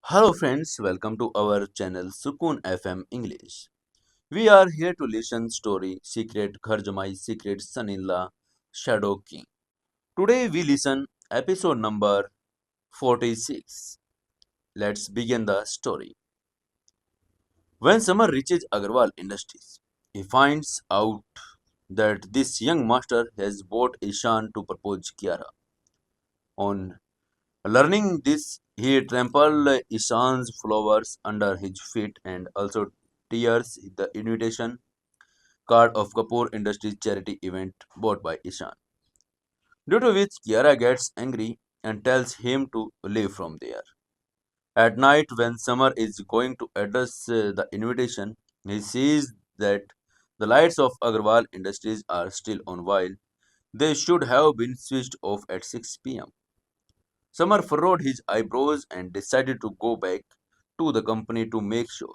Hello friends, welcome to our channel Sukoon FM English. We are here to listen story Secret Gharjamai Secret Son-in-law Shadow King. Today we listen episode number 46. Let's begin the story. When Samar reaches Agarwal Industries, he finds out that this young master has bought Ishan to propose Kiara. On learning this, he trampled Ishan's flowers under his feet and also tears the invitation card of Kapoor Industries charity event bought by Ishan. Due to which Kiara gets angry and tells him to leave from there. At night, when Summer is going to address the invitation, he sees that the lights of Agarwal Industries are still on while they should have been switched off at 6 pm. Summer furrowed his eyebrows and decided to go back to the company to make sure.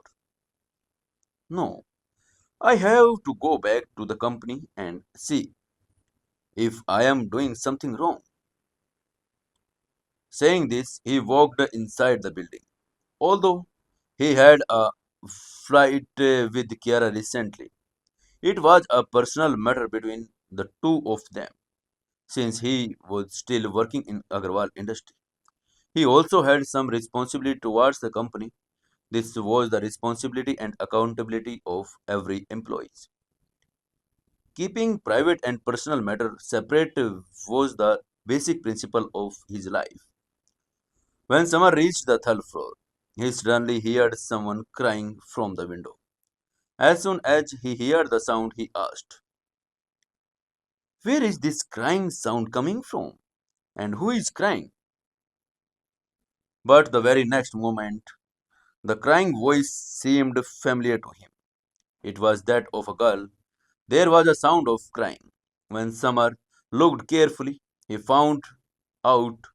No, I have to go back to the company and see if I am doing something wrong. Saying this, he walked inside the building. Although he had a fight with Kiara recently, it was a personal matter between the two of them, since he was still working in Agarwal industry. He also had some responsibility towards the company. This was the responsibility and accountability of every employee. Keeping private and personal matter separate was the basic principle of his life. When Samar reached the third floor, he suddenly heard someone crying from the window. As soon as he heard the sound, he asked, "Where is this crying sound coming from? And who is crying?" But the very next moment, the crying voice seemed familiar to him. It was that of a girl. There was a sound of crying. When Samar looked carefully, he found out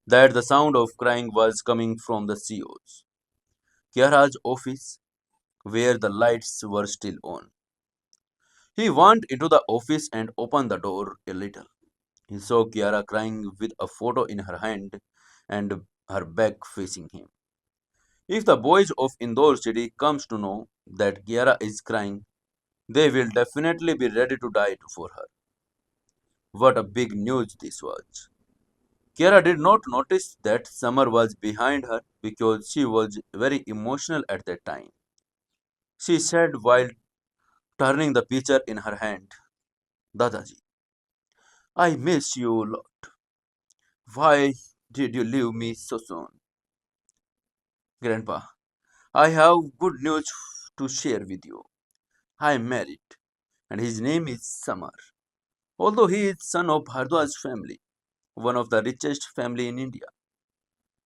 that the sound of crying was coming from the CEO's Kiara's office, where the lights were still on. He went into the office and opened the door a little. He saw Kiara crying with a photo in her hand and her back facing him. If the boys of Indore city comes to know that Kiara is crying, they will definitely be ready to die for her. What a big news this was. Kiara did not notice that Summer was behind her because she was very emotional at that time. She said while turning the picture in her hand, "Dadaji, I miss you a lot. Why did you leave me so soon?" "Grandpa, I have good news to share with you. I am married, and his name is Samar. Although he is son of Bhardwaj family, one of the richest family in India,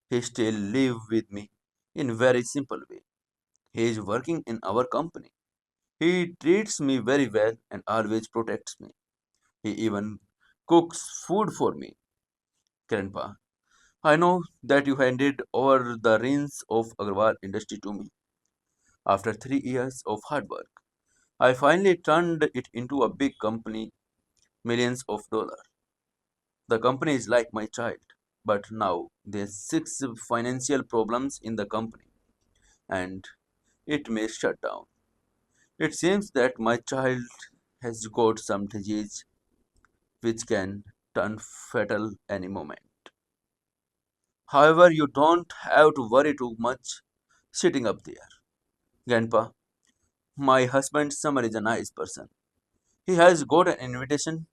he still live with me in very simple way. He is working in our company. He treats me very well and always protects me. He even cooks food for me. Grandpa, I know that you handed over the reins of Agarwal industry to me. After 3 years of hard work, I finally turned it into a big company, millions of dollars. The company is like my child, but now there's six financial problems in the company and it may shut down. It seems that my child has got some disease which can turn fatal any moment. However, you don't have to worry too much sitting up there. Grandpa, my husband Samar is a nice person. He has got an invitation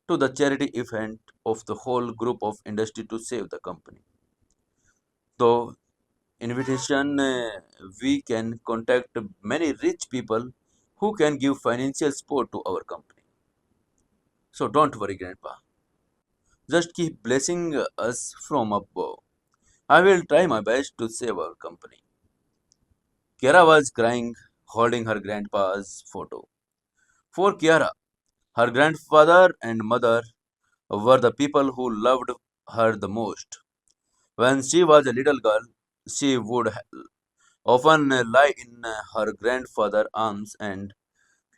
to the charity event of the whole group of industry to save the company. Though invitation, we can contact many rich people who can give financial support to our company. So don't worry, Grandpa. Just keep blessing us from above. I will try my best to save our company. Kiara was crying, holding her grandpa's photo. For Kiara, her grandfather and mother were the people who loved her the most. When she was a little girl, she would often lie in her grandfather's arms and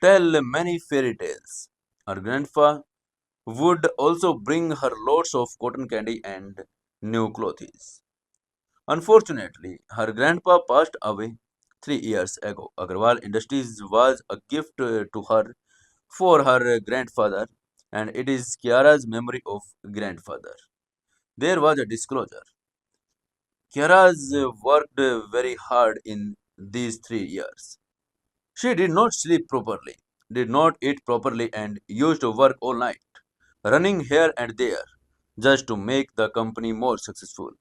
tell many fairy tales. Her grandfather would also bring her lots of cotton candy and new clothes. Unfortunately, her grandpa passed away 3 years ago. Agarwal Industries was a gift to her for her grandfather, and it is Kiara's memory of grandfather. There was a disclosure. Kiara's worked very hard in these 3 years. She did not sleep properly, did not eat properly, and used to work all night, running here and there, just to make the company more successful.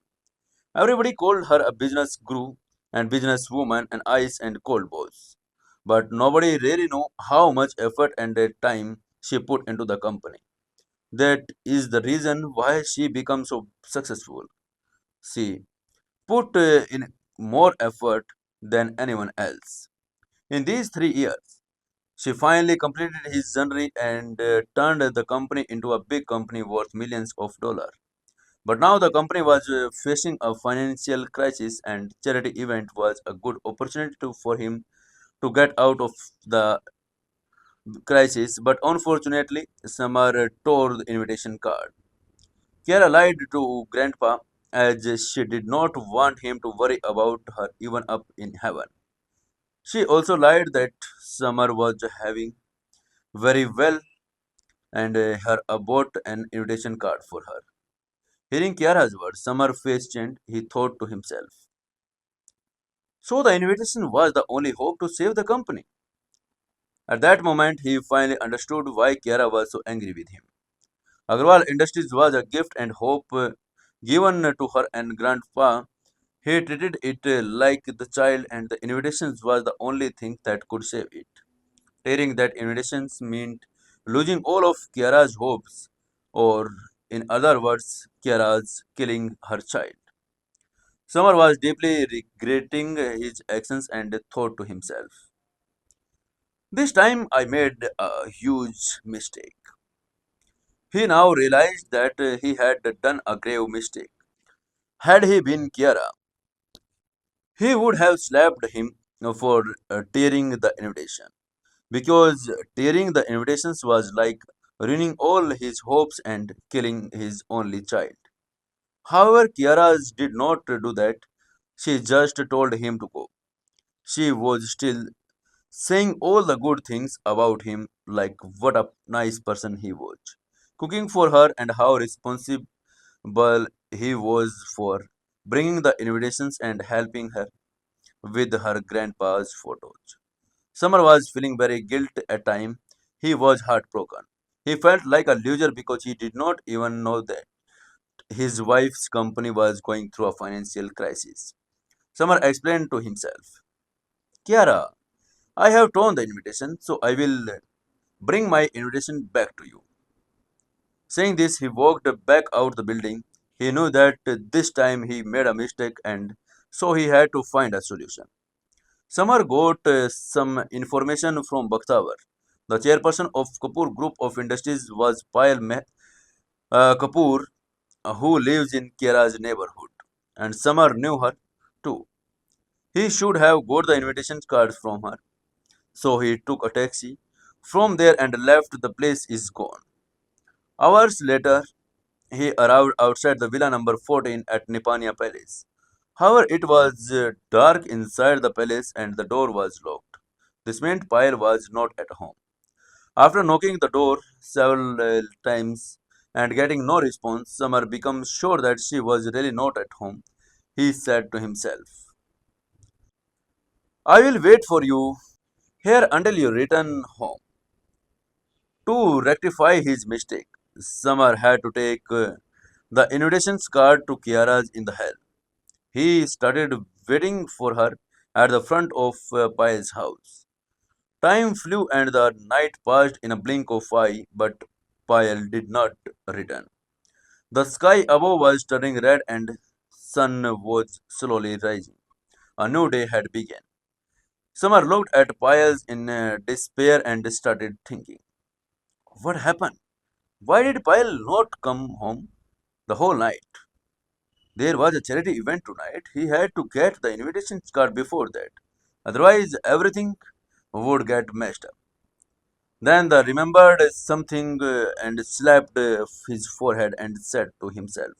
Everybody called her a business guru and businesswoman and ice and cold boss. But nobody really knew how much effort and time she put into the company. That is the reason why she became so successful. She put in more effort than anyone else. In these 3 years, she finally completed his journey and turned the company into a big company worth millions of dollars. But now the company was facing a financial crisis, and charity event was a good opportunity for him to get out of the crisis. But unfortunately, Samar tore the invitation card. Kiara lied to Grandpa as she did not want him to worry about her even up in heaven. She also lied that Samar was having very well and her bought an invitation card for her. Hearing Kiara's words, Samar face changed. He thought to himself. So the invitation was the only hope to save the company. At that moment, he finally understood why Kiara was so angry with him. Agarwal Industries was a gift and hope given to her and grandpa. He treated it like the child, and the invitations was the only thing that could save it. Tearing that invitations meant losing all of Kiara's hopes, or in other words, Kiara's killing her child. Summer was deeply regretting his actions and thought to himself, this time I made a huge mistake. He now realized that he had done a grave mistake. Had he been Kiara, he would have slapped him for tearing the invitation. Because tearing the invitations was like ruining all his hopes and killing his only child. However, Kiara did not do that. She just told him to go. She was still saying all the good things about him, like what a nice person he was, cooking for her, and how responsible he was for bringing the invitations and helping her with her grandpa's photos. Summer was feeling very guilty at time. He was heartbroken. He felt like a loser because he did not even know that his wife's company was going through a financial crisis. Summer explained to himself, Kiara, I have torn the invitation, so I will bring my invitation back to you. Saying this, he walked back out the building. He knew that this time he made a mistake and so he had to find a solution. Samar got some information from Bakhtawar. The chairperson of Kapoor Group of Industries was Kapoor, who lives in Kiara's neighborhood. And Samar knew her too. He should have got the invitation cards from her. So he took a taxi from there and left. The place is gone. Hours later, he arrived outside the villa number 14 at Nipania Palace. However, it was dark inside the palace and the door was locked. This meant Payal was not at home. After knocking the door several times and getting no response, Samar became sure that she was really not at home. He said to himself, I will wait for you here until you return home. To rectify his mistake, Samar had to take the invitation card to Kiara's in the hall. He started waiting for her at the front of Payal's house. Time flew and the night passed in a blink of eye, but Payal did not return. The sky above was turning red and sun was slowly rising. A new day had begun. Summer looked at Payal in despair and started thinking, what happened? Why did Payal not come home the whole night? There was a charity event tonight. He had to get the invitation card before that. Otherwise, everything would get messed up. Then the remembered something and slapped his forehead and said to himself,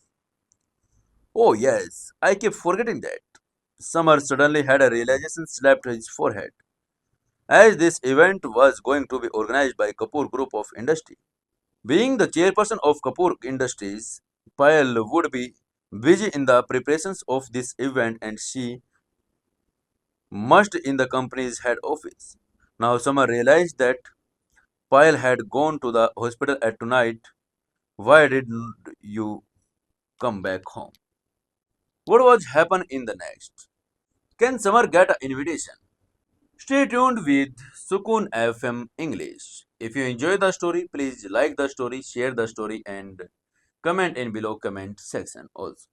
Oh, yes, I keep forgetting that. Samar suddenly had a realization slapped his forehead. As this event was going to be organized by Kapoor Group of Industry. Being the chairperson of Kapoor Industries, Payal would be busy in the preparations of this event and she must in the company's head office. Now Samar realized that Payal had gone to the hospital at tonight. Why didn't you come back home? What was happen in the next? Can Samar get an invitation? Stay tuned with Sukoon FM English. If you enjoy the story, please like the story, share the story, and comment in below comment section also.